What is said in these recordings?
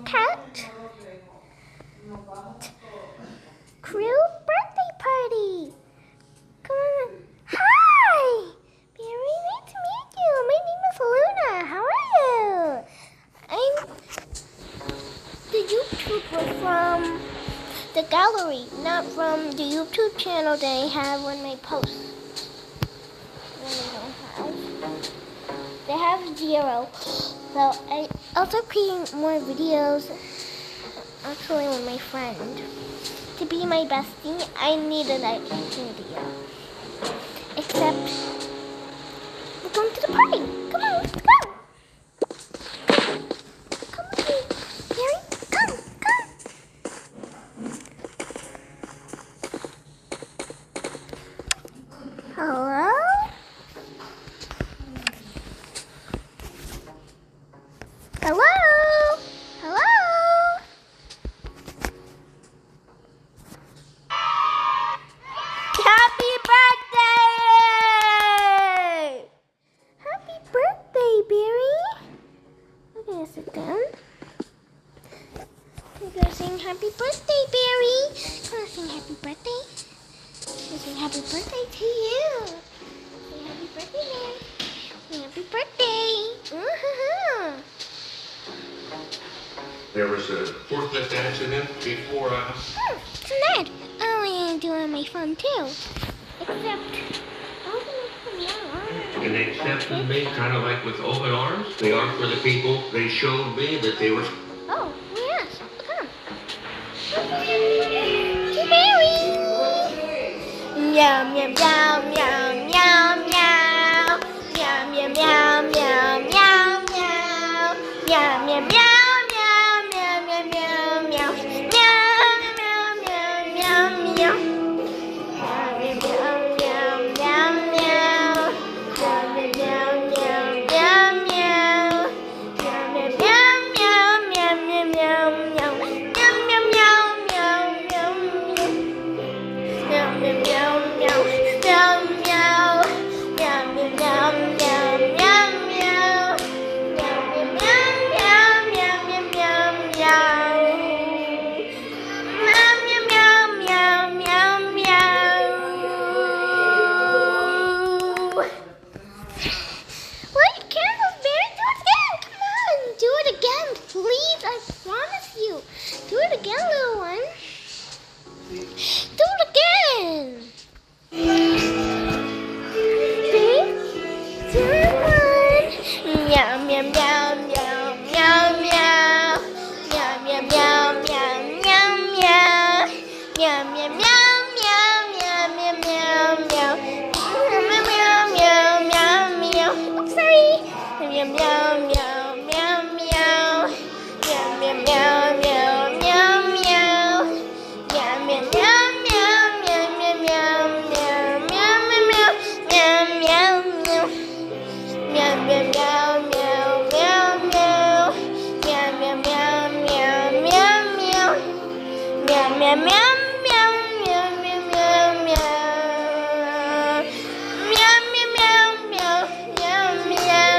cat. Crew birthday party. Come on. Hi! Very nice to meet you. My name is Luna. How are you? I'm the YouTuber from the gallery, not from the YouTube channel that I have on my posts. They have 0. So I also create more videos actually with my friend. To be my bestie, I need a like video. Except we're going to the party. Come on, let's go. Come on, Gary. Come. Hello? Hello? Hello? Happy birthday! Happy birthday, Barry. I'm gonna sit down. I'm gonna sing happy birthday, Barry. I'm gonna sing happy birthday. I'm gonna sing happy birthday to you. Say happy birthday, Barry. Say happy birthday. Woo-hoo-hoo. There was a forklift accident before us. So Ned, I'm gonna do it on my phone too. Except, And they accepted me kind of like with open arms. They are for the people. They showed me that they were. oh, yes, come. To Mary. Yum, yum, yum, yum, yum, yum. Yum, yum, yum, yum, yum, yum. Yum, yum, yum. Please, I promise you. Do it again, little one. Do it again. 3, 2, 1. Yum, yum, yum, yum, yum, yum. Yum, yum, yum, yum, yum, yum. Yum, yum, yum, yum, yum, yum, yum, yum. Yum, yum, yum, yum, yum. Oops, sorry. Yum, yum, yum, yum. Yum, yum, yum, yum, yum, yum. Yum, yum, yum, yum, yum, yum, yum, yum, yum, yum, yum, yum. Yum, yum, yum, yum, yum, yum. Yum, yum, yum, yum, yum, yum. Yum, yum, yum, yum, yum, yum, yum, yum. Yum, yum, yum, yum, yum, yum.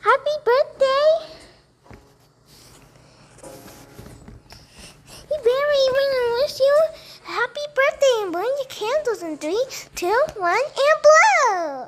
Happy birthday! Hey Barry, I want to wish you a happy birthday and burn your candles in 3, 2, 1, and blow!